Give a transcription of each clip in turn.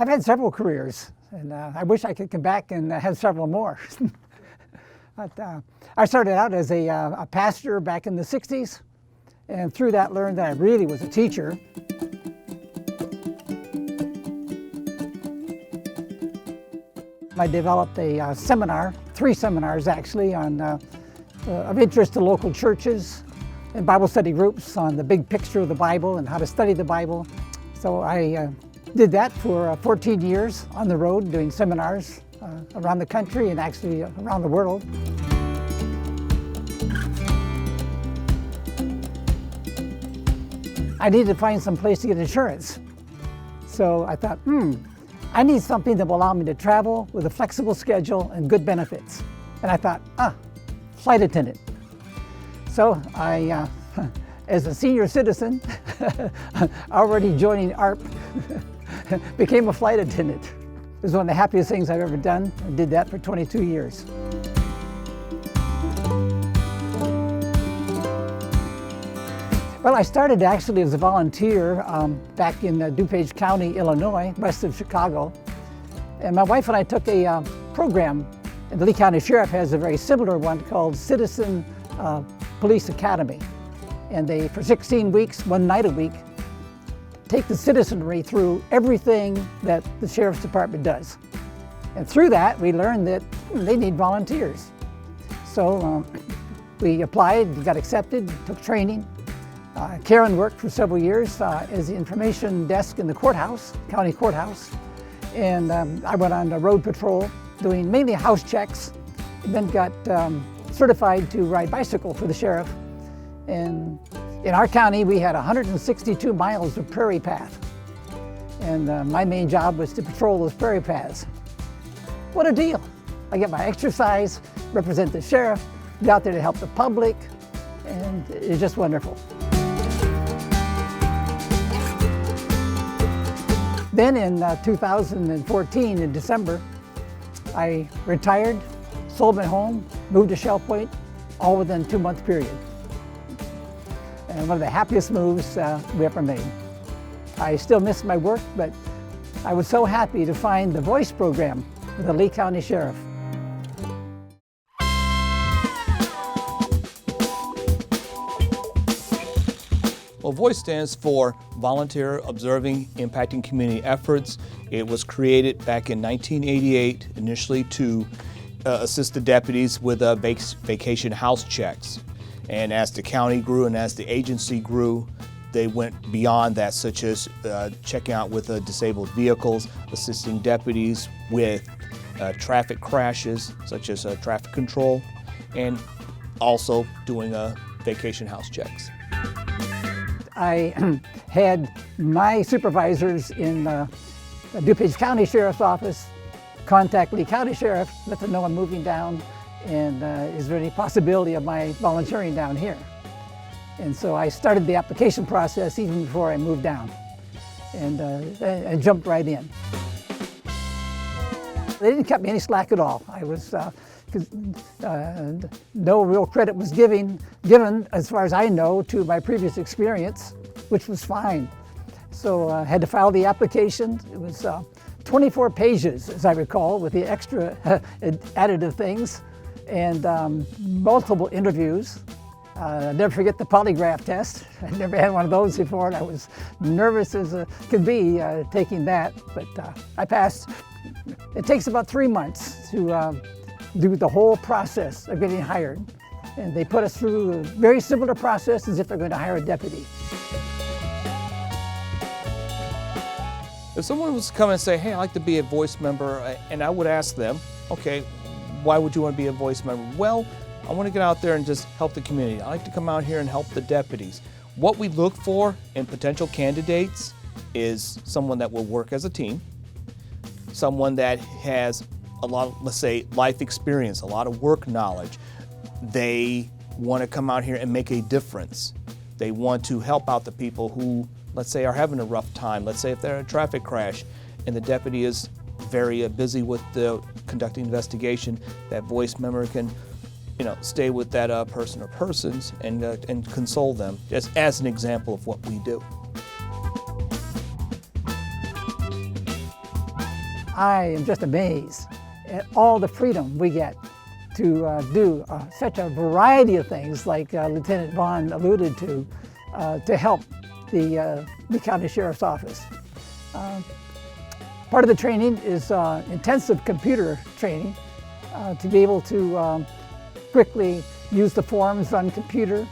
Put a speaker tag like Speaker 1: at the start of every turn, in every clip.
Speaker 1: I've had several careers, and I wish I could come back and have several more. But I started out as a pastor back in the 60s, and through that learned that I really was a teacher. I developed a seminar, 3 seminars actually, on of interest to local churches and Bible study groups on the big picture of the Bible and how to study the Bible. So I did that for 14 years on the road doing seminars around the country and actually around the world. I needed to find some place to get insurance. So I thought, I need something that will allow me to travel with a flexible schedule and good benefits. And I thought, flight attendant. So I, as a senior citizen, already joining ARP, became a flight attendant. It was one of the happiest things I've ever done. I did that for 22 years. Well, I started actually as a volunteer back in DuPage County, Illinois, west of Chicago. And my wife and I took a program, and the Lee County Sheriff has a very similar one called Citizen Police Academy. And they, for 16 weeks, 1 night a week, take the citizenry through everything that the Sheriff's Department does. And through that, we learned that they need volunteers. So we applied, got accepted, took training. Karen worked for several years as the information desk in the courthouse, county courthouse. And I went on the road patrol doing mainly house checks, and then got certified to ride bicycle for the sheriff. And in our county, we had 162 miles of prairie path. And my main job was to patrol those prairie paths. What a deal. I get my exercise, represent the sheriff, be out there to help the public, and it's just wonderful. Then in 2014, in December, I retired, sold my home, moved to Shell Point, all within a 2-month period. And one of the happiest moves we ever made. I still miss my work, but I was so happy to find the Voice program with the Lee County Sheriff.
Speaker 2: Well, VOICE stands for Volunteer Observing Impacting Community Efforts. It was created back in 1988, initially to assist the deputies with vacation house checks. And as the county grew and as the agency grew, they went beyond that, such as checking out with disabled vehicles, assisting deputies with traffic crashes, such as traffic control, and also doing vacation house checks.
Speaker 1: I had my supervisors in the DuPage County Sheriff's Office contact Lee County Sheriff, let them know I'm moving down, and is there any possibility of my volunteering down here? And so I started the application process even before I moved down, and I jumped right in. They didn't cut me any slack at all. I was, no real credit was given, as far as I know, to my previous experience, which was fine. So I had to file the application. It was 24 pages, as I recall, with the extra additive things, and multiple interviews. I'll never forget the polygraph test. I never had one of those before, and I was nervous as could be taking that, but I passed. It takes about 3 months to do the whole process of getting hired. And they put us through a very similar process as if they're going to hire a deputy.
Speaker 2: If someone was to come and say, hey, I'd like to be a VOICE member, and I would ask them, okay, why would you want to be a VOICE member? Well, I want to get out there and just help the community. I like to come out here and help the deputies. What we look for in potential candidates is someone that will work as a team, someone that has a lot of, let's say, life experience, a lot of work knowledge. They want to come out here and make a difference. They want to help out the people who, let's say, are having a rough time. Let's say if they're in a traffic crash and the deputy is very busy with conducting investigation, that VOICE member can, stay with that person or persons and console them, just as an example of what we do.
Speaker 1: I am just amazed at all the freedom we get to do such a variety of things, like Lieutenant Vaughn alluded to help the Lee County Sheriff's Office. Part of the training is intensive computer training to be able to quickly use the forms on computer.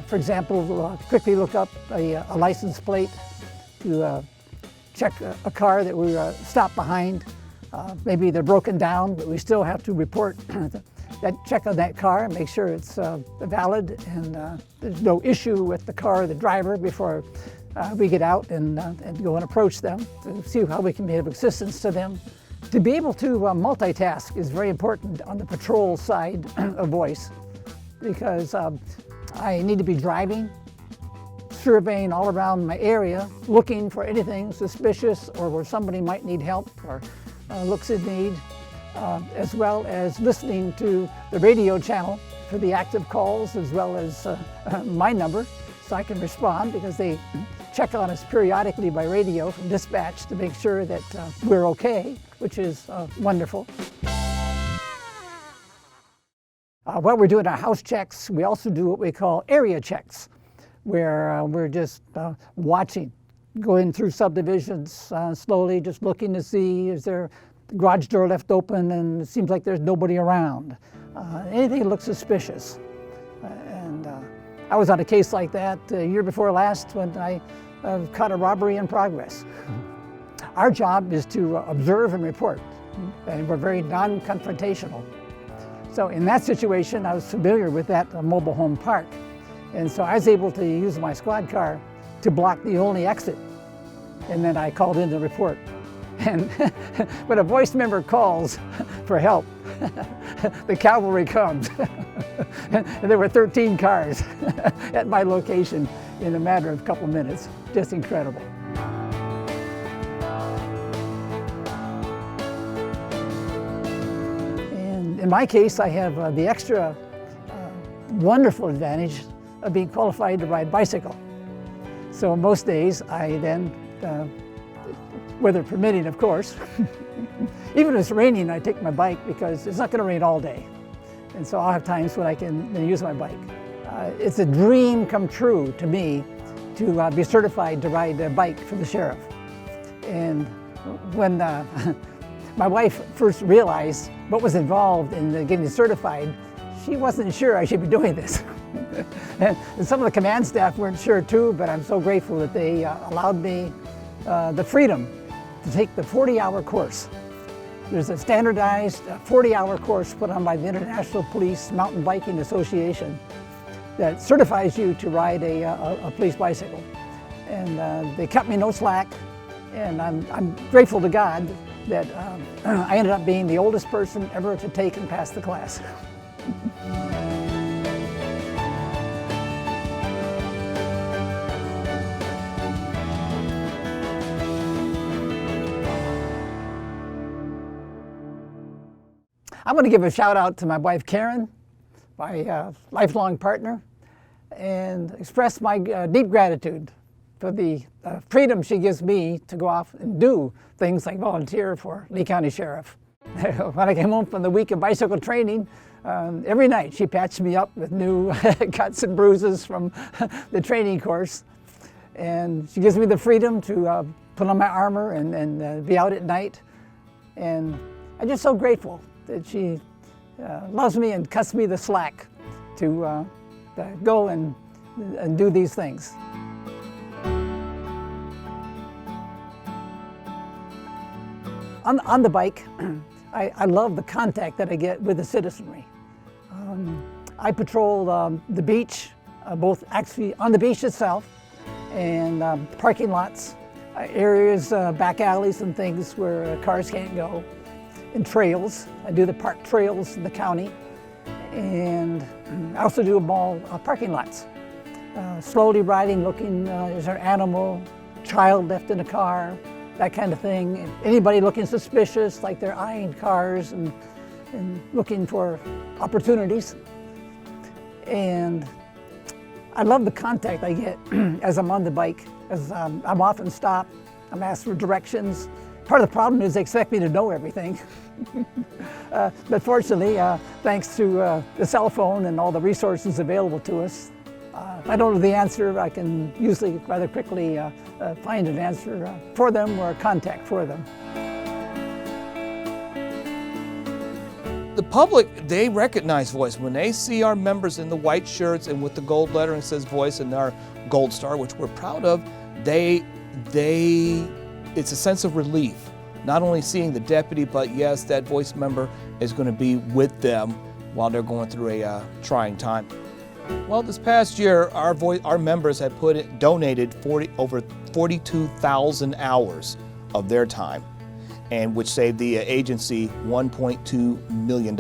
Speaker 1: For example, quickly look up a license plate to check a car that we stopped behind. Maybe they're broken down, but we still have to report that, check on that car, make sure it's valid and there's no issue with the car or the driver before we get out and go and approach them to see how we can be of assistance to them. To be able to multitask is very important on the patrol side of voice, because I need to be driving, surveying all around my area, looking for anything suspicious or where somebody might need help or looks in need, as well as listening to the radio channel for the active calls, as well as my number, so I can respond, because they check on us periodically by radio from dispatch to make sure that we're okay, which is wonderful. While we're doing our house checks, we also do what we call area checks, where we're just watching, going through subdivisions slowly, just looking to see, is there the garage door left open and it seems like there's nobody around. Anything that looks suspicious. And I was on a case like that the year before last when I caught a robbery in progress. Our job is to observe and report, and we're very non-confrontational. So in that situation, I was familiar with that mobile home park. And so I was able to use my squad car to block the only exit. And then I called in the report. And when a voice member calls for help, the cavalry comes. And there were 13 cars at my location in a matter of a couple minutes. Just incredible. And in my case, I have the extra wonderful advantage of being qualified to ride bicycle. So most days I then, weather permitting of course, even if it's raining, I take my bike because it's not going to rain all day. And so I'll have times when I can use my bike. It's a dream come true to me to be certified to ride a bike for the sheriff. And when my wife first realized what was involved in getting certified, she wasn't sure I should be doing this. And some of the command staff weren't sure too, but I'm so grateful that they allowed me the freedom to take the 40-hour course. There's a standardized 40-hour course put on by the International Police Mountain Biking Association that certifies you to ride a police bicycle. And they cut me no slack, and I'm grateful to God that I ended up being the oldest person ever to take and pass the class. I want to give a shout out to my wife Karen, my lifelong partner, and express my deep gratitude for the freedom she gives me to go off and do things like volunteer for Lee County Sheriff. When I came home from the week of bicycle training, every night she patched me up with new cuts and bruises from the training course. And she gives me the freedom to put on my armor and be out at night. And I'm just so grateful that she loves me and cuts me the slack to go and do these things. On the bike, I love the contact that I get with the citizenry. I patrol the beach, both actually on the beach itself and parking lots, areas, back alleys and things where cars can't go, and trails. I do the park trails in the county, and I also do them all parking lots. Slowly riding, looking, is there an animal, child left in a car, that kind of thing. Anybody looking suspicious, like they're eyeing cars and looking for opportunities. And I love the contact I get as I'm on the bike, as I'm often stopped, I'm asked for directions, Part of the problem is they expect me to know everything. But fortunately, thanks to the cell phone and all the resources available to us, if I don't know the answer, I can usually rather quickly find an answer for them or a contact for them.
Speaker 2: The public, they recognize voice. When they see our members in the white shirts and with the gold lettering that says voice and our gold star, which we're proud of, it's a sense of relief. Not only seeing the deputy, but yes, that voice member is going to be with them while they're going through a trying time. Well, this past year, our members have donated over 42,000 hours of their time, and which saved the agency $1.2 million.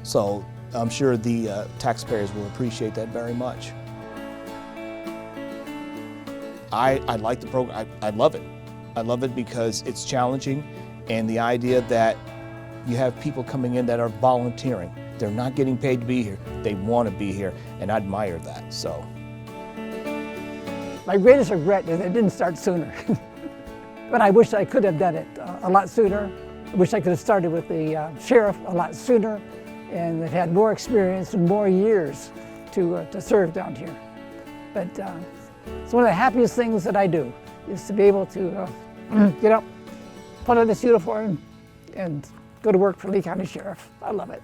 Speaker 2: So I'm sure the taxpayers will appreciate that very much. I like the program. I love it. I love it because it's challenging, and the idea that you have people coming in that are volunteering. They're not getting paid to be here. They want to be here, and I admire that. So,
Speaker 1: my greatest regret is it didn't start sooner. But I wish I could have done it a lot sooner. I wish I could have started with the sheriff a lot sooner, and had more experience and more years to serve down here. But it's one of the happiest things that I do, is to be able to get up, put on this uniform, and go to work for Lee County Sheriff. I love it.